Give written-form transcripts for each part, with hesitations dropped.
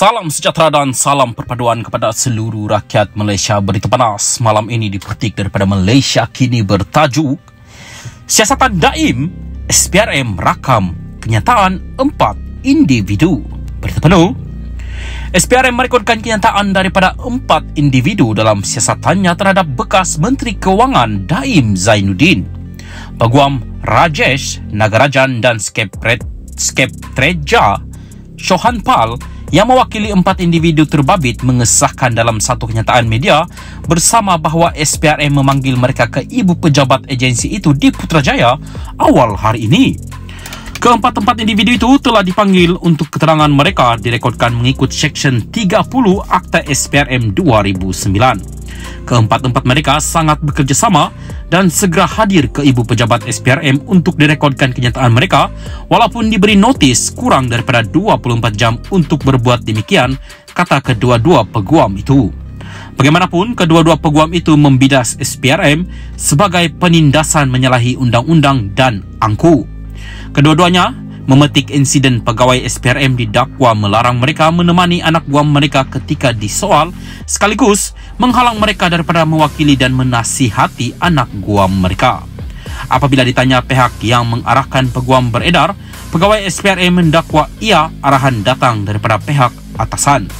Salam sejahtera dan salam perpaduan kepada seluruh rakyat Malaysia. Berita panas malam ini dipetik daripada Malaysia Kini bertajuk Siasatan Daim, SPRM rakam kenyataan 4 individu. Berita penuh, SPRM merekodkan kenyataan daripada 4 individu dalam siasatannya terhadap bekas Menteri Kewangan Daim Zainuddin, Peguam Rajesh Nagarajan dan Skeptreja Chauhan-Pal yang mewakili 4 individu terbabit mengesahkan dalam satu kenyataan media bersama bahawa SPRM memanggil mereka ke ibu pejabat agensi itu di Putrajaya awal hari ini. Keempat-empat individu itu telah dipanggil untuk keterangan mereka direkodkan mengikut Seksyen 30 Akta SPRM 2009. Keempat-empat mereka sangat bekerjasama dan segera hadir ke ibu pejabat SPRM untuk direkodkan kenyataan mereka walaupun diberi notis kurang daripada 24 jam untuk berbuat demikian, kata kedua-dua peguam itu. Bagaimanapun, kedua-dua peguam itu membidas SPRM sebagai penindasan menyalahi undang-undang dan angku. Kedua-duanya memetik insiden pegawai SPRM didakwa melarang mereka menemani anak guam mereka ketika disoal, sekaligus menghalang mereka daripada mewakili dan menasihati anak guam mereka. Apabila ditanya pihak yang mengarahkan peguam beredar, pegawai SPRM mendakwa ia arahan datang daripada pihak atasan.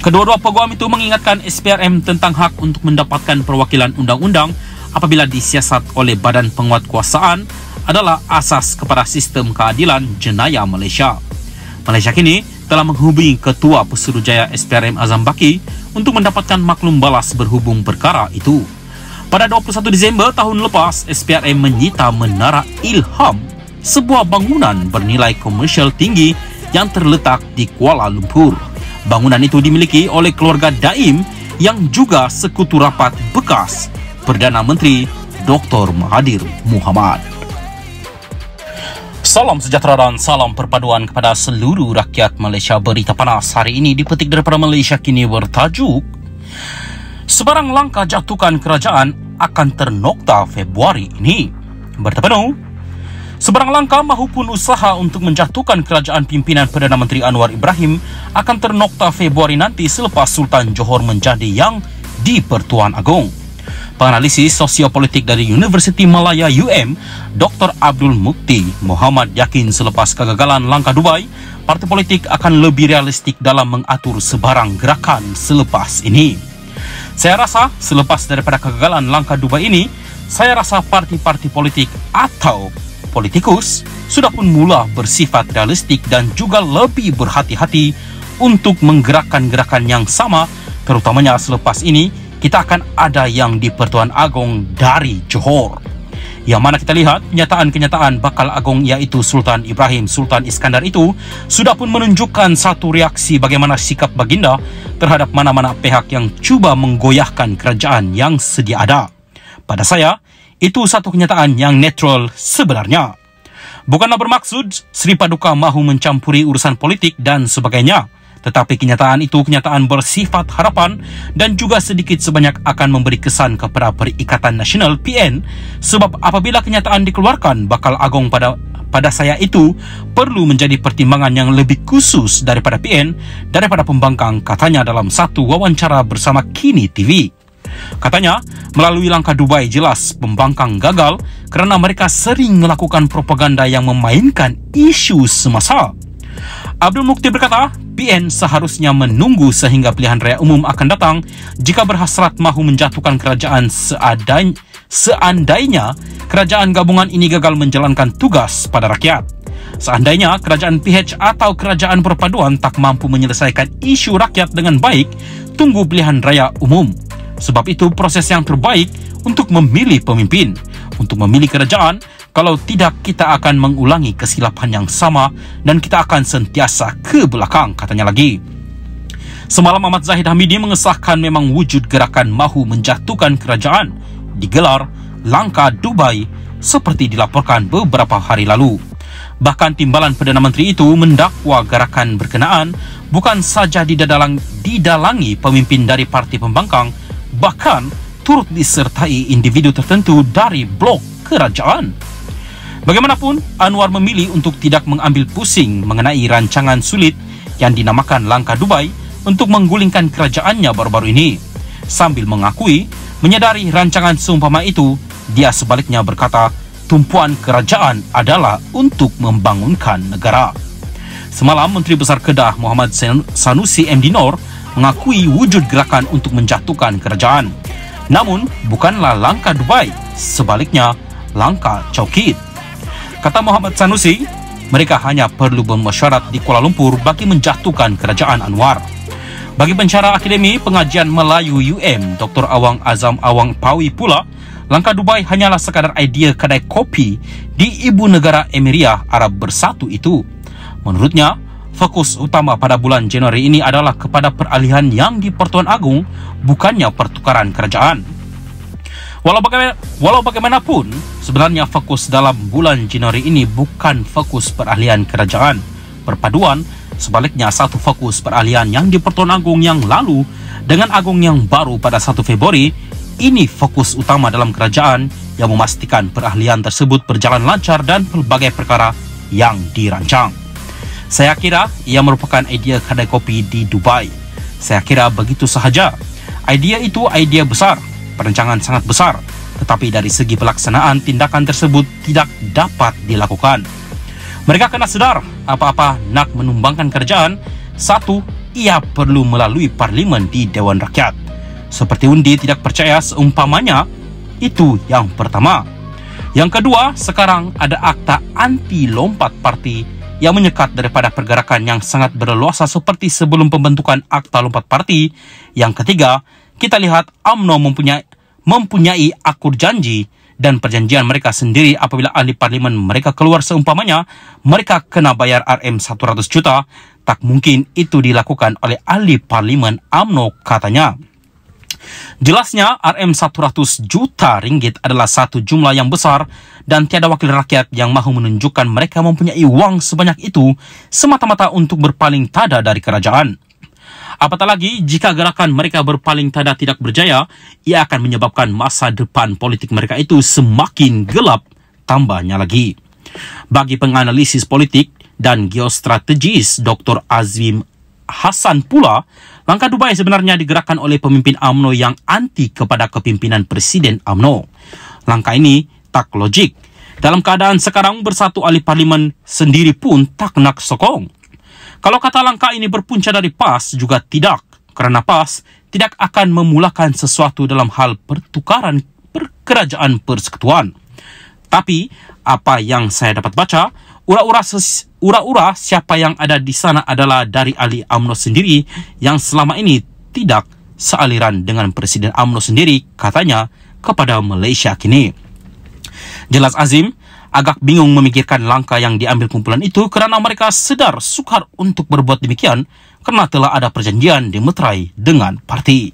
Kedua-dua peguam itu mengingatkan SPRM tentang hak untuk mendapatkan perwakilan undang-undang apabila disiasat oleh badan penguatkuasaan adalah asas kepada sistem keadilan jenayah Malaysia. Malaysia Kini telah menghubungi Ketua Pesuruhjaya SPRM Azam Baki untuk mendapatkan maklum balas berhubung perkara itu. Pada 21 Disember tahun lepas, SPRM menyita Menara Ilham, sebuah bangunan bernilai komersial tinggi yang terletak di Kuala Lumpur. Bangunan itu dimiliki oleh keluarga Daim yang juga sekutu rapat bekas Perdana Menteri Dr. Mahathir Mohamad. Salam sejahtera dan salam perpaduan kepada seluruh rakyat Malaysia. Berita panas hari ini dipetik daripada Malaysia Kini bertajuk Sebarang langkah jatuhkan kerajaan akan ternokta Februari ini. Berita penuh, sebarang langkah mahupun usaha untuk menjatuhkan kerajaan pimpinan Perdana Menteri Anwar Ibrahim akan ternokta Februari nanti selepas Sultan Johor menjadi yang di-Pertuan Agong. Penganalisis sosiopolitik dari Universiti Malaya UM, Dr. Abdul Mukti Muhammad yakin selepas kegagalan langkah Dubai, parti politik akan lebih realistik dalam mengatur sebarang gerakan selepas ini. Saya rasa selepas daripada kegagalan langkah Dubai ini, saya rasa parti-parti politik atau politikus sudah pun mula bersifat realistik dan juga lebih berhati-hati untuk menggerakkan gerakan yang sama, terutamanya selepas ini kita akan ada yang di Pertuan Agong dari Johor. Yang mana kita lihat kenyataan-kenyataan bakal Agong iaitu Sultan Ibrahim Sultan Iskandar itu sudah pun menunjukkan satu reaksi bagaimana sikap baginda terhadap mana-mana pihak yang cuba menggoyahkan kerajaan yang sedia ada. Pada saya, itu satu kenyataan yang netral sebenarnya. Bukanlah bermaksud Sri Paduka mahu mencampuri urusan politik dan sebagainya, tetapi kenyataan itu kenyataan bersifat harapan dan juga sedikit sebanyak akan memberi kesan kepada Perikatan Nasional PN, sebab apabila kenyataan dikeluarkan bakal Agong pada saya itu perlu menjadi pertimbangan yang lebih khusus daripada PN daripada pembangkang, katanya dalam satu wawancara bersama Kini TV. Katanya, melalui langkah Dubai jelas pembangkang gagal kerana mereka sering melakukan propaganda yang memainkan isu semasa. Abdul Mukti berkata, PN seharusnya menunggu sehingga pilihan raya umum akan datang jika berhasrat mahu menjatuhkan kerajaan seandainya kerajaan gabungan ini gagal menjalankan tugas pada rakyat. Seandainya kerajaan PH atau kerajaan perpaduan tak mampu menyelesaikan isu rakyat dengan baik, tunggu pilihan raya umum. Sebab itu proses yang terbaik untuk memilih pemimpin, untuk memilih kerajaan. Kalau tidak, kita akan mengulangi kesilapan yang sama dan kita akan sentiasa ke belakang, katanya lagi. Semalam Ahmad Zahid Hamidi mengesahkan memang wujud gerakan mahu menjatuhkan kerajaan digelar langkah Dubai seperti dilaporkan beberapa hari lalu. Bahkan timbalan Perdana Menteri itu mendakwa gerakan berkenaan bukan saja didalangi pemimpin dari parti pembangkang, bahkan turut disertai individu tertentu dari blok kerajaan. Bagaimanapun, Anwar memilih untuk tidak mengambil pusing mengenai rancangan sulit yang dinamakan langkah Dubai untuk menggulingkan kerajaannya baru-baru ini. Sambil mengakui menyadari rancangan seumpama itu, dia sebaliknya berkata tumpuan kerajaan adalah untuk membangunkan negara. Semalam, Menteri Besar Kedah Muhammad Sanusi MD Nor mengakui wujud gerakan untuk menjatuhkan kerajaan. Namun, bukanlah langkah Dubai, sebaliknya langkah Cawkid. Kata Muhammad Sanusi, mereka hanya perlu bermesyuarat di Kuala Lumpur bagi menjatuhkan kerajaan Anwar. Bagi pensyarah Akademi Pengajian Melayu UM, Dr. Awang Azam Awang Pawi pula, langkah Dubai hanyalah sekadar idea kedai kopi di ibu negara Emiria Arab Bersatu itu. Menurutnya, fokus utama pada bulan Januari ini adalah kepada peralihan yang di Pertuan Agong, bukannya pertukaran kerajaan. Walau bagaimanapun, sebenarnya fokus dalam bulan Januari ini bukan fokus peralihan kerajaan. Perpaduan, sebaliknya satu fokus peralihan yang di Pertuan Agong yang lalu dengan Agong yang baru pada 1 Februari, ini fokus utama dalam kerajaan yang memastikan perahlian tersebut berjalan lancar dan pelbagai perkara yang dirancang. Saya kira ia merupakan idea kedai kopi di Dubai. Saya kira begitu sahaja. Idea itu idea besar, perancangan sangat besar, tetapi dari segi pelaksanaan tindakan tersebut tidak dapat dilakukan. Mereka kena sedar apa-apa nak menumbangkan kerajaan, satu, ia perlu melalui parlimen di Dewan Rakyat. Seperti undi tidak percaya seumpamanya, itu yang pertama. Yang kedua, sekarang ada akta anti lompat parti yang menyekat daripada pergerakan yang sangat berleluasa seperti sebelum pembentukan akta lompat parti. Yang ketiga, kita lihat UMNO mempunyai akur janji dan perjanjian mereka sendiri apabila ahli parlimen mereka keluar seumpamanya mereka kena bayar RM100 juta, tak mungkin itu dilakukan oleh ahli parlimen UMNO, katanya. Jelasnya RM100 juta ringgit adalah satu jumlah yang besar dan tiada wakil rakyat yang mahu menunjukkan mereka mempunyai wang sebanyak itu semata-mata untuk berpaling tada dari kerajaan. Apatah lagi jika gerakan mereka berpaling tada tidak berjaya, ia akan menyebabkan masa depan politik mereka itu semakin gelap, tambahnya lagi. Bagi penganalisis politik dan geostrategis Dr. Azim Hasan pula, langkah Dubai sebenarnya digerakkan oleh pemimpin UMNO yang anti kepada kepimpinan Presiden UMNO. Langkah ini tak logik. Dalam keadaan sekarang bersatu ahli parlimen sendiri pun tak nak sokong. Kalau kata langkah ini berpunca dari PAS juga tidak, kerana PAS tidak akan memulakan sesuatu dalam hal pertukaran kerajaan persekutuan. Tapi apa yang saya dapat baca, ura-ura siapa yang ada di sana adalah dari ahli UMNO sendiri yang selama ini tidak sealiran dengan Presiden UMNO sendiri, katanya kepada Malaysia Kini. Jelas Azim agak bingung memikirkan langkah yang diambil kumpulan itu kerana mereka sedar sukar untuk berbuat demikian kerana telah ada perjanjian dimeterai dengan parti.